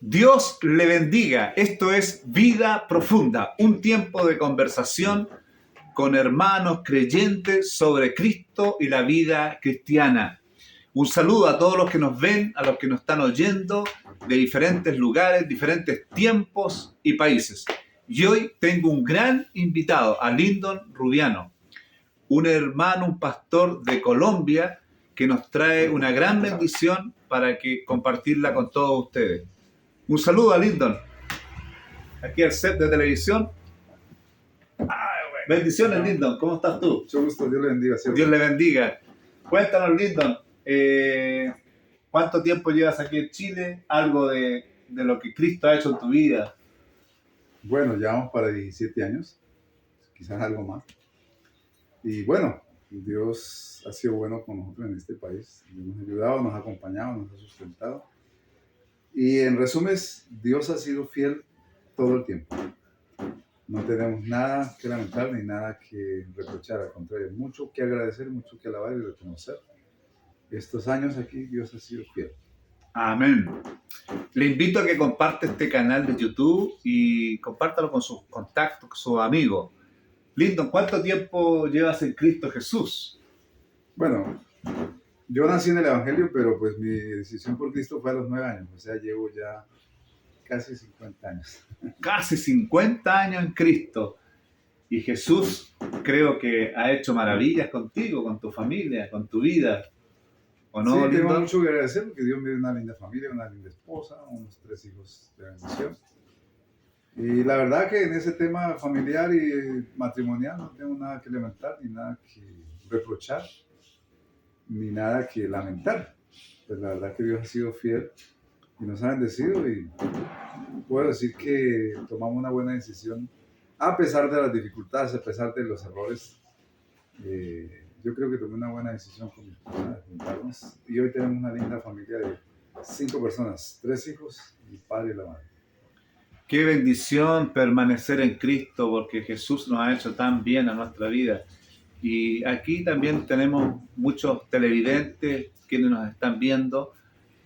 Dios le bendiga. Esto es Vida Profunda, un tiempo de conversación con hermanos creyentes sobre Cristo y la vida cristiana. Un saludo a todos los que nos ven, a los que nos están oyendo de diferentes lugares, diferentes tiempos y países. Y hoy tengo un gran invitado, a Lyndon Rubiano, un hermano, un pastor de Colombia que nos trae una gran bendición para compartirla con todos ustedes. Un saludo a Lyndon, aquí al set de televisión. Bendiciones, Lyndon, ¿cómo estás tú? Mucho gusto, Dios le bendiga. ¿Cierto? Dios le bendiga. Cuéntanos, Lyndon, ¿cuánto tiempo llevas aquí en Chile? Algo de lo que Cristo ha hecho en tu vida. Bueno, ya vamos para 17 años, quizás algo más. Y bueno, Dios ha sido bueno con nosotros en este país. Nos ha ayudado, nos ha acompañado, nos ha sustentado. Y en resumen, Dios ha sido fiel todo el tiempo. No tenemos nada que lamentar ni nada que reprochar, al contrario, mucho que agradecer, mucho que alabar y reconocer. Estos años aquí Dios ha sido fiel. Amén. Le invito a que comparte este canal de YouTube y compártalo con sus contactos, con sus amigos. Lyndon, ¿cuánto tiempo llevas en Cristo Jesús? Bueno, yo nací en el Evangelio, pero pues mi decisión por Cristo fue a los 9 años, o sea, llevo ya casi 50 años. Casi 50 años en Cristo. Y Jesús creo que ha hecho maravillas contigo, con tu familia, con tu vida. ¿O no, Sí, tengo Lyndon? mucho que agradecer porque Dios me dio una linda familia, una linda esposa, unos 3 hijos de bendición. Y la verdad que en ese tema familiar y matrimonial no tengo nada que lamentar, ni nada que reprochar, ni nada que lamentar. Pues la verdad que Dios ha sido fiel y nos ha bendecido y puedo decir que tomamos una buena decisión a pesar de las dificultades, a pesar de los errores. Yo creo que tomé una buena decisión con mi esposa de juntarnos y hoy tenemos una linda familia de 5 personas, 3 hijos y el padre y la madre. Qué bendición permanecer en Cristo, porque Jesús nos ha hecho tan bien a nuestra vida. Y aquí también tenemos muchos televidentes quienes nos están viendo,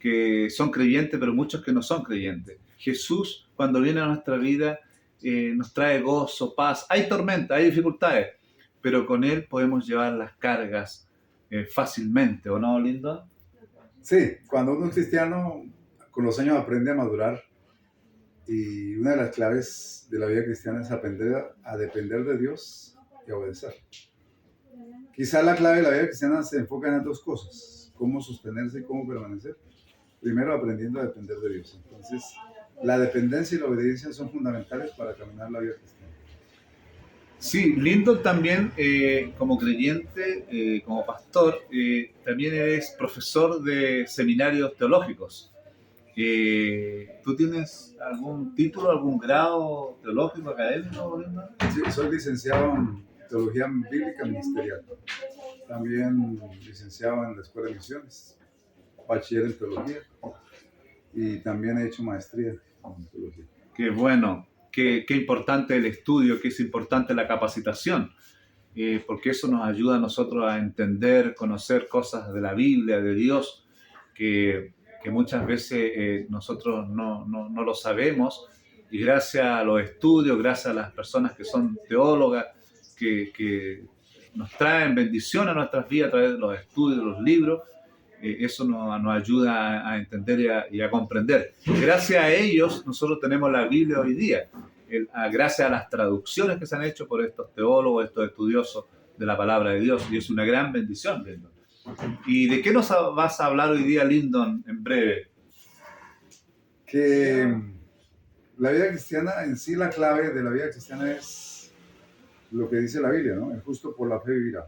que son creyentes, pero muchos que no son creyentes. Jesús, cuando viene a nuestra vida, nos trae gozo, paz. Hay tormenta, hay dificultades, pero con Él podemos llevar las cargas fácilmente, ¿o no, Lyndon? Sí, cuando uno es cristiano, con los años aprende a madurar y una de las claves de la vida cristiana es aprender a depender de Dios y a obedecer. Quizá la clave de la vida cristiana se enfoca en dos cosas: cómo sostenerse y cómo permanecer. Primero, aprendiendo a depender de Dios. Entonces, la dependencia y la obediencia son fundamentales para caminar la vida cristiana. Sí, Lyndon también, como creyente, como pastor, también eres profesor de seminarios teológicos. ¿Tú tienes algún título, algún grado teológico, académico, Lyndon? Sí, soy licenciado en Teología Bíblica Ministerial. También licenciado en la Escuela de Misiones, bachiller en Teología y también he hecho maestría en Teología. Qué bueno, qué importante el estudio, qué es importante la capacitación, porque eso nos ayuda a nosotros a entender, conocer cosas de la Biblia, de Dios, que muchas veces nosotros no lo sabemos, y gracias a los estudios, gracias a las personas que son teólogas, que nos traen bendición a nuestras vidas a través de los estudios, los libros, eso nos ayuda a entender y a comprender. Gracias a ellos nosotros tenemos la Biblia hoy día, gracias a las traducciones que se han hecho por estos teólogos, estos estudiosos de la palabra de Dios, y es una gran bendición, Lyndon. ¿Y de qué nos vas a hablar hoy día, Lyndon, en breve? Que la vida cristiana, en sí la clave de la vida cristiana es lo que dice la Biblia, ¿no? El justo por la fe vivirá.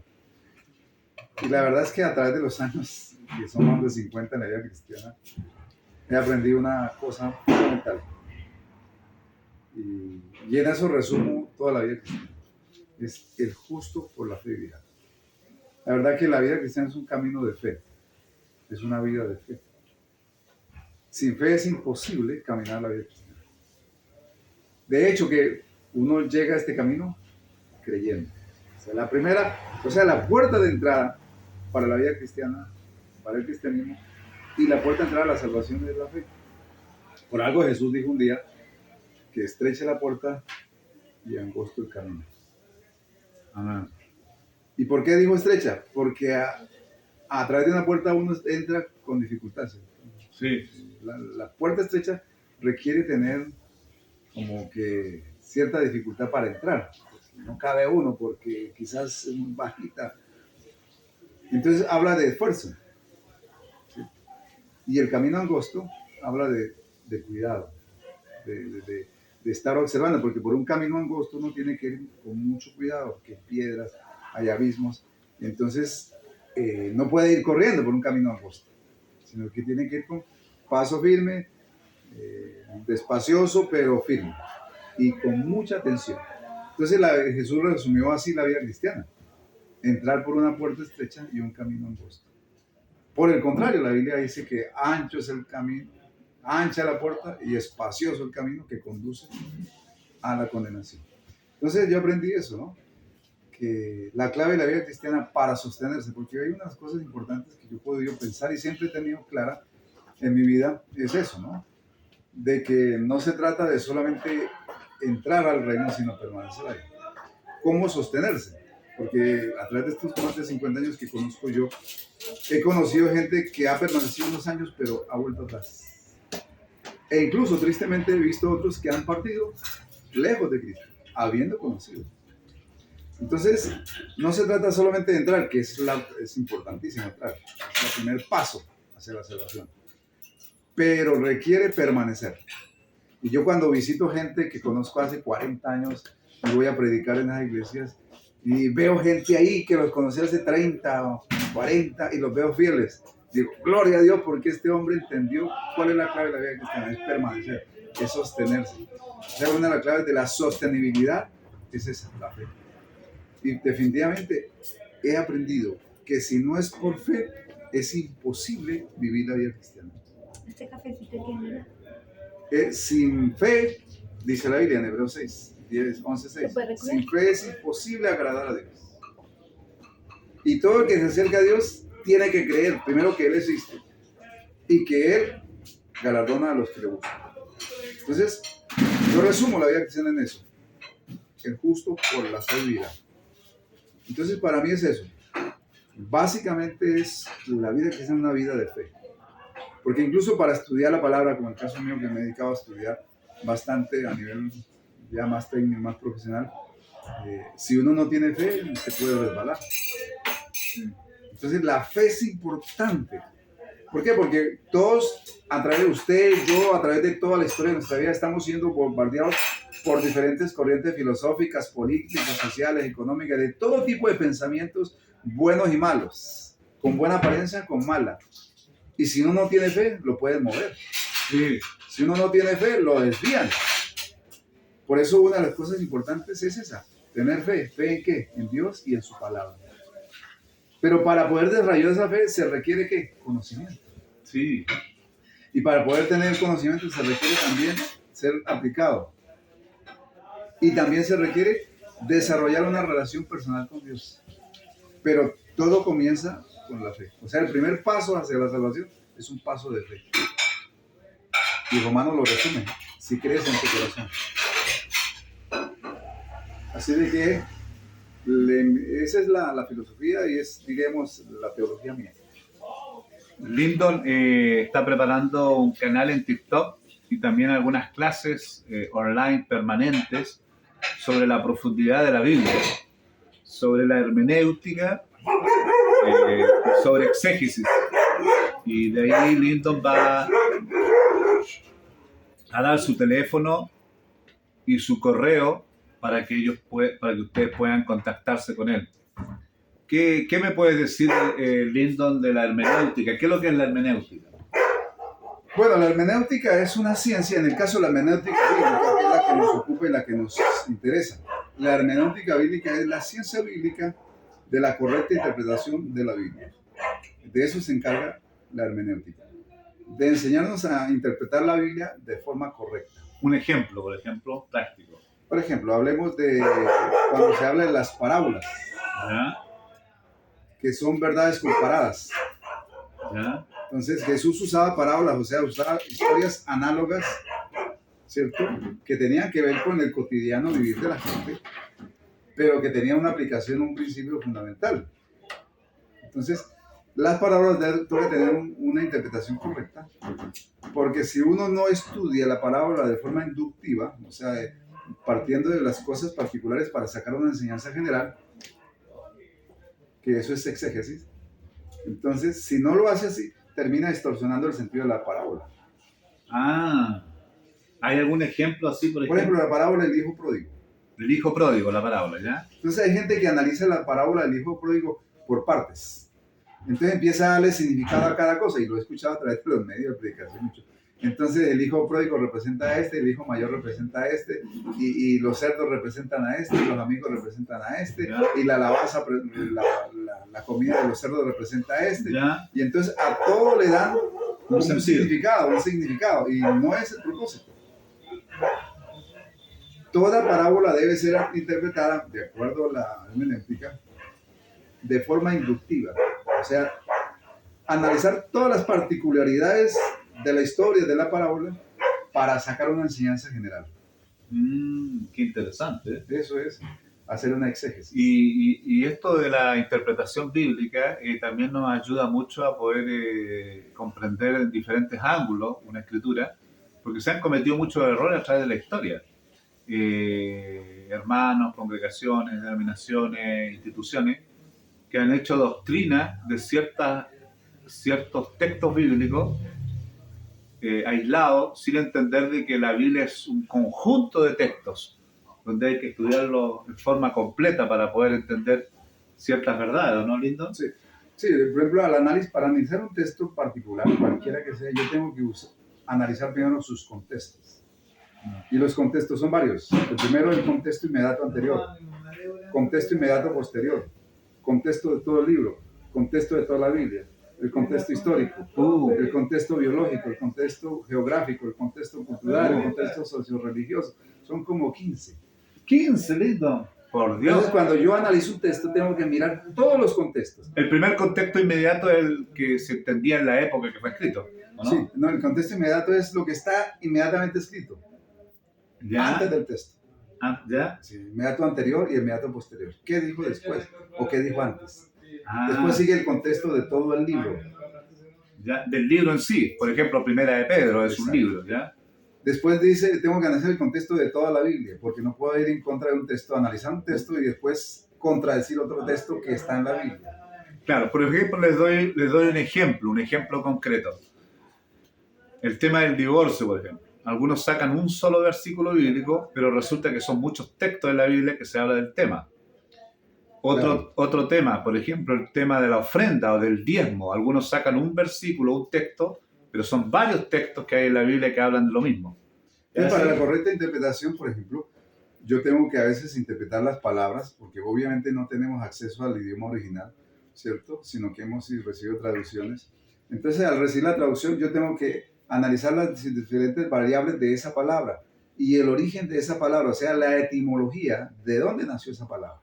Y la verdad es que a través de los años, que son más de 50 en la vida cristiana, he aprendido una cosa fundamental. Y en eso resumo toda la vida cristiana. Es el justo por la fe vivirá. La verdad que la vida cristiana es un camino de fe. Es una vida de fe. Sin fe es imposible caminar la vida cristiana. De hecho, que uno llega a este camino creyendo. O sea, la puerta de entrada para la vida cristiana, para el cristianismo, y la puerta de entrada a la salvación es la fe. Por algo Jesús dijo un día que estrecha la puerta y angosto el camino. Amén. ¿Y por qué dijo estrecha? Porque a través de una puerta uno entra con dificultad. Sí, La puerta estrecha requiere tener como que cierta dificultad para entrar. No cabe uno porque quizás es muy bajita. Entonces habla de esfuerzo. ¿Sí? Y el camino angosto habla de cuidado, de estar observando, porque por un camino angosto uno tiene que ir con mucho cuidado, porque hay piedras, hay abismos. Entonces no puede ir corriendo por un camino angosto, sino que tiene que ir con paso firme, despacioso pero firme y con mucha atención. Entonces Jesús resumió así la vida cristiana: entrar por una puerta estrecha y un camino angosto. Por el contrario, la Biblia dice que ancho es el camino, ancha la puerta y espacioso el camino que conduce a la condenación. Entonces yo aprendí eso, ¿no? Que la clave de la vida cristiana para sostenerse, porque hay unas cosas importantes que yo he podido pensar y siempre he tenido clara en mi vida, es eso, ¿no? De que no se trata de solamente entrar al reino, sino permanecer ahí. ¿Cómo sostenerse? Porque a través de estos más de 50 años que conozco yo, he conocido gente que ha permanecido unos años, pero ha vuelto atrás. E incluso, tristemente, he visto otros que han partido lejos de Cristo, habiendo conocido. Entonces, no se trata solamente de entrar, que es importantísimo entrar, es el primer paso hacia la salvación, pero requiere permanecer. Y yo cuando visito gente que conozco hace 40 años y voy a predicar en las iglesias y veo gente ahí que los conocí hace 30 o 40 y los veo fieles, digo, gloria a Dios, porque este hombre entendió cuál es la clave de la vida cristiana: es permanecer, es sostenerse. O sea, una de las claves de la sostenibilidad es esa, la fe. Y definitivamente he aprendido que si no es por fe, es imposible vivir la vida cristiana. ¿Este cafecito quién Sin fe, dice la Biblia en Hebreos 6, 10, 11, 6, sin fe es imposible agradar a Dios. Y todo el que se acerca a Dios tiene que creer, primero, que Él existe y que Él galardona a los que le buscan. Entonces, yo resumo la vida cristiana en eso: el justo por la fe vivirá. Entonces, para mí es eso. Básicamente es la vida cristiana, una vida de fe. Porque incluso para estudiar la palabra, como el caso mío, que me he dedicado a estudiar bastante a nivel ya más técnico, más profesional, si uno no tiene fe, se puede resbalar. Entonces la fe es importante. ¿Por qué? Porque todos, a través de usted, yo, a través de toda la historia de nuestra vida, estamos siendo bombardeados por diferentes corrientes filosóficas, políticas, sociales, económicas, de todo tipo de pensamientos, buenos y malos, con buena apariencia, con mala. Y si uno no tiene fe, lo pueden mover. sí, Si uno no tiene fe, lo desvían. Por eso una de las cosas importantes es esa: tener fe. ¿Fe en qué? En Dios y en su palabra. Pero para poder desarrollar esa fe se requiere ¿qué? Conocimiento. sí. Y para poder tener conocimiento se requiere también ser aplicado. Y también se requiere desarrollar una relación personal con Dios. Pero todo comienza con la fe. O sea, el primer paso hacia la salvación es un paso de fe. Y Romanos lo resume: si crees en tu corazón. Así de que esa es la filosofía y es, digamos, la teología mía. Lyndon está preparando un canal en TikTok y también algunas clases online permanentes sobre la profundidad de la Biblia, sobre la hermenéutica, sobre exégesis. Y de ahí Lyndon va a dar su teléfono y su correo para que ustedes puedan contactarse con él. ¿Qué me puedes decir, Lyndon, de la hermenéutica? ¿Qué es lo que es la hermenéutica? Bueno, la hermenéutica es una ciencia, en el caso de la hermenéutica bíblica, que es la que nos ocupa y la que nos interesa. La hermenéutica bíblica es la ciencia bíblica de la correcta interpretación de la Biblia. De eso se encarga la hermenéutica, de enseñarnos a interpretar la Biblia de forma correcta. Un ejemplo, por ejemplo, práctico. Por ejemplo, hablemos de cuando se habla de las parábolas, ¿Ya? que son verdades comparadas. ¿Ya? Entonces Jesús usaba parábolas, o sea, usaba historias análogas, ¿cierto? Que tenían que ver con el cotidiano vivir de la gente, pero que tenían una aplicación, un principio fundamental. Entonces, las parábolas deben tener una interpretación correcta, porque si uno no estudia la parábola de forma inductiva, o sea, partiendo de las cosas particulares para sacar una enseñanza general, que eso es exégesis, entonces, si no lo hace así, termina distorsionando el sentido de la parábola. Ah, ¿hay algún ejemplo así, por Por ejemplo? ejemplo, la parábola del hijo pródigo. El hijo pródigo, la parábola, ¿ya? Entonces hay gente que analiza la parábola del hijo pródigo por partes. Entonces empieza a darle significado a cada cosa, y lo he escuchado a través de los medios de predicación mucho. Entonces el hijo pródigo representa a este, el hijo mayor representa a este, y los cerdos representan a este, y los amigos representan a este, Ya. y la alabanza, la comida de los cerdos representa a este. ¿Ya? Y entonces a todo le dan un sentido. significado, y no es el propósito. Toda parábola debe ser interpretada, de acuerdo a la hermenéutica, de forma inductiva. O sea, analizar todas las particularidades de la historia de la parábola para sacar una enseñanza general. Qué interesante. Eso es hacer una exégesis. Y esto de la interpretación bíblica también nos ayuda mucho a poder comprender en diferentes ángulos una escritura, porque se han cometido muchos errores a través de la historia. Hermanos, congregaciones, denominaciones, instituciones, que han hecho doctrina de ciertos textos bíblicos aislados, sin entender de que la Biblia es un conjunto de textos, donde hay que estudiarlo en forma completa para poder entender ciertas verdades, ¿no, Lindo? Sí, sí, por ejemplo, para analizar un texto particular, cualquiera que sea, yo tengo que analizar primero sus contextos. Y los contextos son varios. El primero, el contexto inmediato anterior, contexto inmediato posterior, contexto de todo el libro, contexto de toda la Biblia, el contexto histórico, el contexto biológico, el contexto geográfico, el contexto cultural, el contexto socio-religioso. Son como 15. 15, Lindo. Por Dios. Entonces, cuando yo analizo un texto, tengo que mirar todos los contextos. El primer contexto inmediato es el que se entendía en la época que fue escrito, ¿o no? Sí, no, el contexto inmediato es lo que está inmediatamente escrito, ¿Ya? antes del texto. Ah, ¿ya? Sí, inmediato anterior y inmediato posterior. ¿Qué dijo después o qué dijo antes? Ah, Después sigue el contexto de todo el libro. ya, del libro en sí. Por ejemplo, Primera de Pedro es un Exacto. libro, ¿ya? Después dice, tengo que analizar el contexto de toda la Biblia, porque no puedo ir en contra de un texto, analizar un texto y después contradecir otro texto que está en la Biblia. Claro, por ejemplo, les doy un ejemplo concreto. El tema del divorcio, por ejemplo. Algunos sacan un solo versículo bíblico, pero resulta que son muchos textos en la Biblia que se habla del tema. Otro tema, por ejemplo, el tema de la ofrenda o del diezmo. Algunos sacan un versículo, un texto, pero son varios textos que hay en la Biblia que hablan de lo mismo. Entonces, para la correcta interpretación, por ejemplo, yo tengo que a veces interpretar las palabras, porque obviamente no tenemos acceso al idioma original, ¿cierto? Sino que hemos recibido traducciones. Entonces, al recibir la traducción, yo tengo que analizar las diferentes variables de esa palabra y el origen de esa palabra, o sea, la etimología, de dónde nació esa palabra.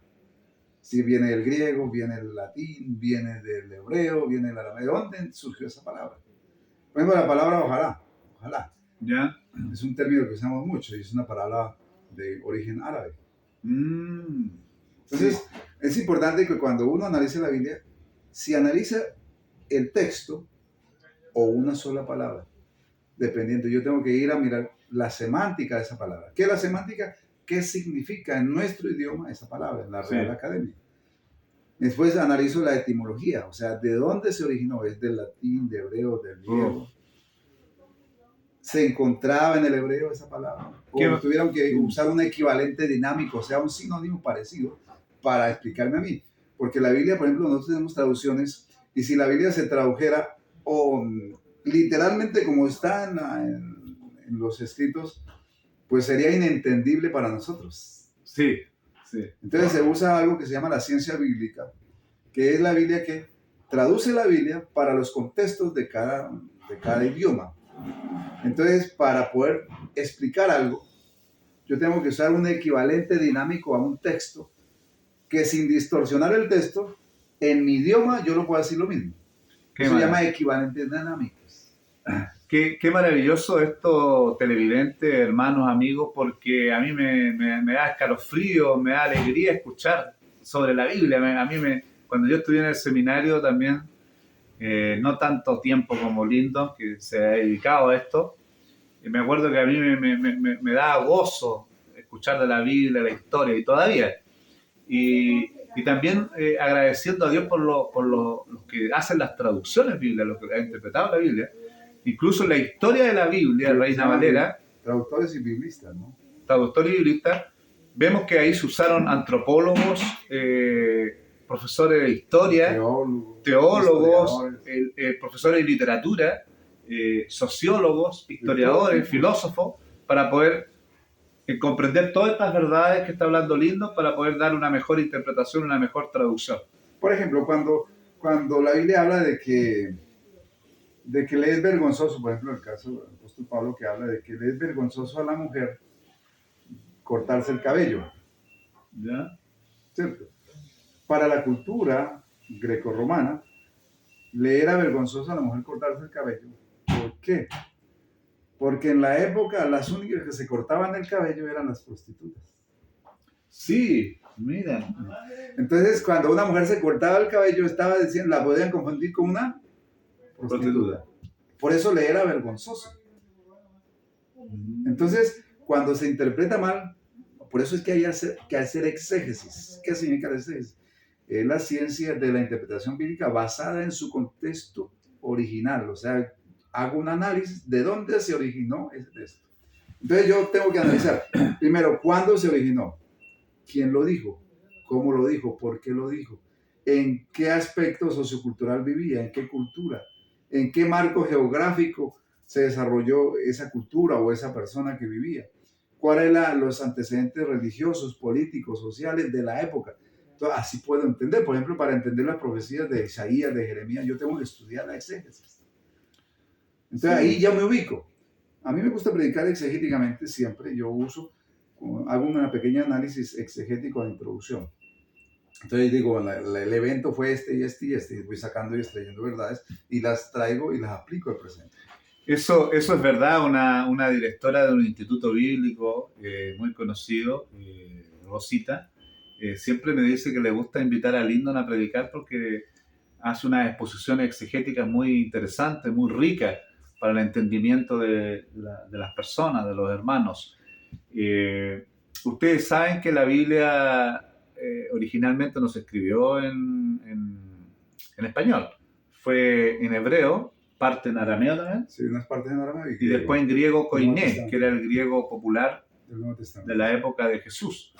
Si viene del griego, viene del latín, viene del hebreo, viene del arameo, ¿de dónde surgió esa palabra? Por ejemplo, la palabra ojalá, ¿Ya? es un término que usamos mucho y es una palabra de origen árabe. Entonces, es importante que cuando uno analice la Biblia, si analiza el texto o una sola palabra, dependiendo, yo tengo que ir a mirar la semántica de esa palabra. ¿Qué es la semántica? ¿Qué significa en nuestro idioma esa palabra, en la Real Academia? Después analizo la etimología, o sea, ¿de dónde se originó? ¿Es del latín, de hebreo, del griego? ¿Se encontraba en el hebreo esa palabra? ¿O tuvieron que usar un equivalente dinámico, o sea, un sinónimo parecido para explicarme a mí? Porque la Biblia, por ejemplo, nosotros tenemos traducciones, y si la Biblia se tradujera literalmente como está en los escritos, pues sería inentendible para nosotros. Sí, sí. Entonces se usa algo que se llama la ciencia bíblica, que es la Biblia que traduce la Biblia para los contextos de cada idioma. Entonces, para poder explicar algo, yo tengo que usar un equivalente dinámico a un texto que sin distorsionar el texto, en mi idioma yo no puedo decir lo mismo. Qué Eso se llama mal. equivalentes dinámicos. Qué maravilloso esto, televidentes, hermanos, amigos, porque a mí me da escalofrío, me da alegría escuchar sobre la Biblia. Cuando yo estudié en el seminario también, no tanto tiempo como Lyndon, que se ha dedicado a esto, y me acuerdo que a mí me daba gozo escuchar de la Biblia, la historia, y todavía. Y también agradeciendo a Dios los que hacen las traducciones bíblicas, los que han interpretado la Biblia. Incluso la historia de la Biblia, Creo que se Reina llaman Valera, traductores y biblistas, ¿no? traductor y biblista, vemos que ahí se usaron antropólogos, profesores de historia, Teólogos, teólogos, historiadores. profesores de literatura, sociólogos, De todo historiadores, tipo. filósofos, para poder comprender todas estas verdades que está hablando Lindo, para poder dar una mejor interpretación, una mejor traducción. Por ejemplo, cuando la Biblia habla de que le es vergonzoso, por ejemplo, el caso del apóstol Pablo que habla de que le es vergonzoso a la mujer cortarse el cabello, ¿Ya? ¿cierto? Para la cultura grecorromana, le era vergonzoso a la mujer cortarse el cabello. ¿Por qué? Porque en la época las únicas que se cortaban el cabello eran las prostitutas. Sí, mira. Entonces, cuando una mujer se cortaba el cabello, estaba diciendo, la podían confundir con una prostituta. Por eso le era vergonzoso. Entonces, cuando se interpreta mal, por eso es que hay que hacer exégesis. ¿Qué significa la exégesis? Es la ciencia de la interpretación bíblica basada en su contexto original. O sea, hago un análisis de dónde se originó esto. Entonces yo tengo que analizar, primero, ¿cuándo se originó? ¿Quién lo dijo? ¿Cómo lo dijo? ¿Por qué lo dijo? ¿En qué aspecto sociocultural vivía? ¿En qué cultura? ¿En qué marco geográfico se desarrolló esa cultura o esa persona que vivía? ¿Cuáles eran los antecedentes religiosos, políticos, sociales de la época? Entonces, así puedo entender. Por ejemplo, para entender las profecías de Isaías, de Jeremías, yo tengo que estudiar la exégesis. Entonces Sí. ahí ya me ubico. A mí me gusta predicar exegéticamente siempre. Yo hago una pequeña análisis exegético de introducción. Entonces digo, el evento fue este y este y este, y voy sacando y extrayendo verdades y las traigo y las aplico al presente. Eso es verdad, una directora de un instituto bíblico muy conocido, Rosita, siempre me dice que le gusta invitar a Lyndon a predicar porque hace unas exposiciones exegéticas muy interesantes, muy ricas para el entendimiento de las personas, de los hermanos. Ustedes saben que la Biblia originalmente no se escribió en español, fue en hebreo, parte en arameo también, Sí, unas partes en arameo y después en griego koiné, que era el griego popular del Nuevo Testamento. de la época de Jesús.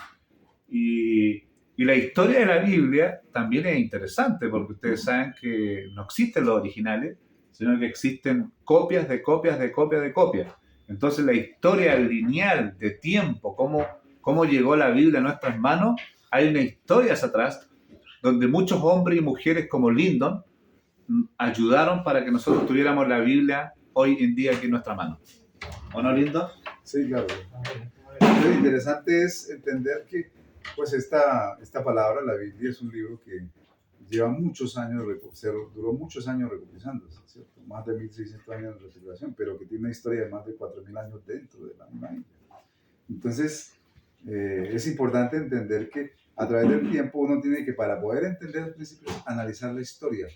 Y la historia de la Biblia también es interesante, porque ustedes saben que no existen los originales, sino que existen copias de copias de copias de copias. Entonces la historia lineal de tiempo, cómo llegó la Biblia a nuestras manos, hay una historia hacia atrás, donde muchos hombres y mujeres como Lyndon ayudaron para que nosotros tuviéramos la Biblia hoy en día aquí en nuestra mano. ¿O no, Lyndon? Sí, claro. Lo interesante es entender que pues esta palabra, la Biblia, es un libro que lleva muchos años, duró muchos años recopilándose, ¿cierto? Más de 1600 años de recopilación, pero que tiene una historia de más de 4000 años dentro de la misma Biblia. Entonces, es importante entender que a través del tiempo uno tiene que, para poder entender los principios, analizar la historia.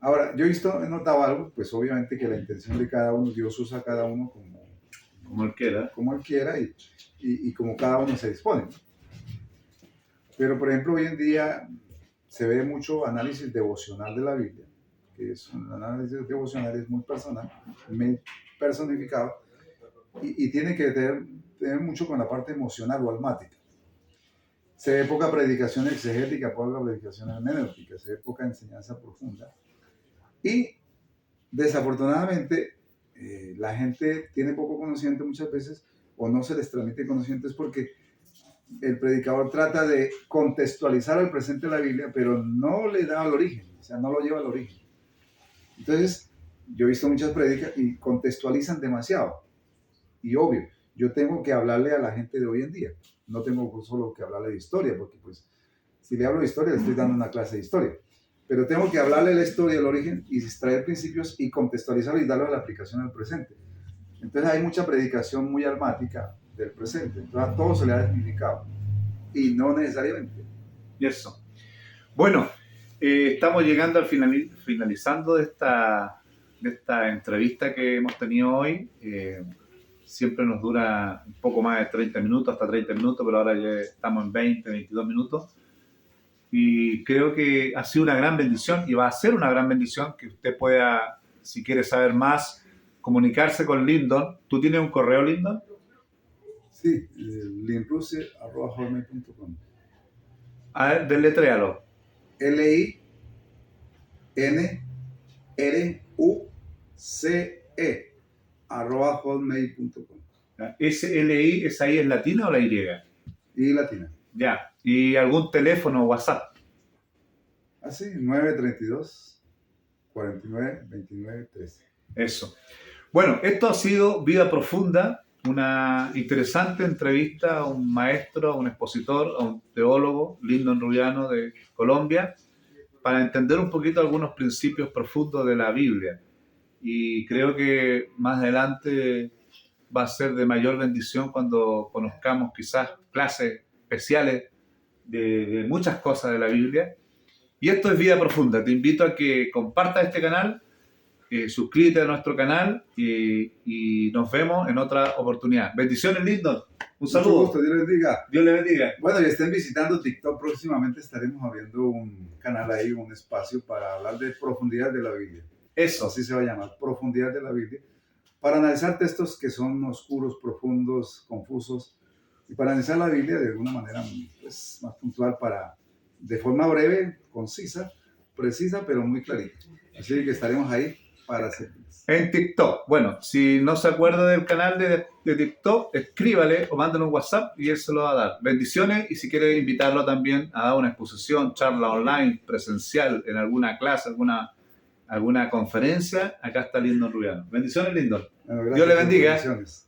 Ahora, yo he notado algo, pues obviamente que la intención de cada uno, Dios usa a cada uno Como él quiera. como él quiera y como cada uno se dispone. Pero, por ejemplo, hoy en día se ve mucho análisis devocional de la Biblia, que es un análisis devocional, es muy personal, muy personificado, y tiene que tener mucho con la parte emocional o almática. Se ve poca predicación exegética, poca predicación hermenéutica, se ve poca enseñanza profunda. Y desafortunadamente, la gente tiene poco conocimiento muchas veces, o no se les transmite conocimientos porque el predicador trata de contextualizar al presente la Biblia, pero no le da al origen, o sea, no lo lleva al origen. Entonces, yo he visto muchas prédicas y contextualizan demasiado. Y obvio, yo tengo que hablarle a la gente de hoy en día. No tengo solo que hablarle de historia, porque pues si le hablo de historia, le estoy dando una clase de historia. pero tengo que hablarle de la historia, del origen, y extraer principios y contextualizarlo y darlo a la aplicación al presente. Entonces hay mucha predicación muy almática del presente, entonces a todo se le da significado, y no necesariamente. Y eso. Bueno, estamos llegando al finalizando de esta entrevista que hemos tenido hoy. Siempre nos dura un poco más de 30 minutos, hasta 30 minutos, pero ahora ya estamos en 20, 22 minutos. Y creo que ha sido una gran bendición y va a ser una gran bendición que usted pueda, si quiere saber más, comunicarse con Lyndon. ¿Tú tienes un correo, Lyndon? Sí, linruce@hotmail.com. A ver, deletréalo. LINRUCE@hotmail.com. SLI, ¿esa I es latina o la Y? Y latina. Ya. ¿Y algún teléfono o WhatsApp? Así, 932 49 29 13. Eso. Bueno, esto ha sido Vida Profunda, una interesante entrevista a un maestro, a un expositor, a un teólogo, Lyndon Rubiano de Colombia, para entender un poquito algunos principios profundos de la Biblia. Y creo que más adelante va a ser de mayor bendición cuando conozcamos quizás clases especiales de muchas cosas de la Biblia. Y esto es Vida Profunda. Te invito a que compartas este canal, suscríbete a nuestro canal y nos vemos en otra oportunidad. Bendiciones, Lyndon. Un saludo. Mucho gusto, Dios les bendiga. Dios le bendiga. Bueno, y estén visitando TikTok, próximamente estaremos abriendo un canal ahí, un espacio para hablar de profundidad de la Biblia. Eso. Así se va a llamar, profundidad de la Biblia, para analizar textos que son oscuros, profundos, confusos, y para analizar la Biblia de alguna manera pues, más puntual, de forma breve, concisa, precisa, pero muy clarita. Así que estaremos ahí para servirles. En TikTok. Bueno, si no se acuerda del canal de TikTok, escríbale o mándale un WhatsApp y él se lo va a dar. Bendiciones, y si quiere invitarlo también a dar una exposición, charla online, presencial, en alguna clase, alguna conferencia, acá está Lyndon Rubiano. Bendiciones, Lyndon. Bueno, gracias, Dios le bendiga. bendiciones.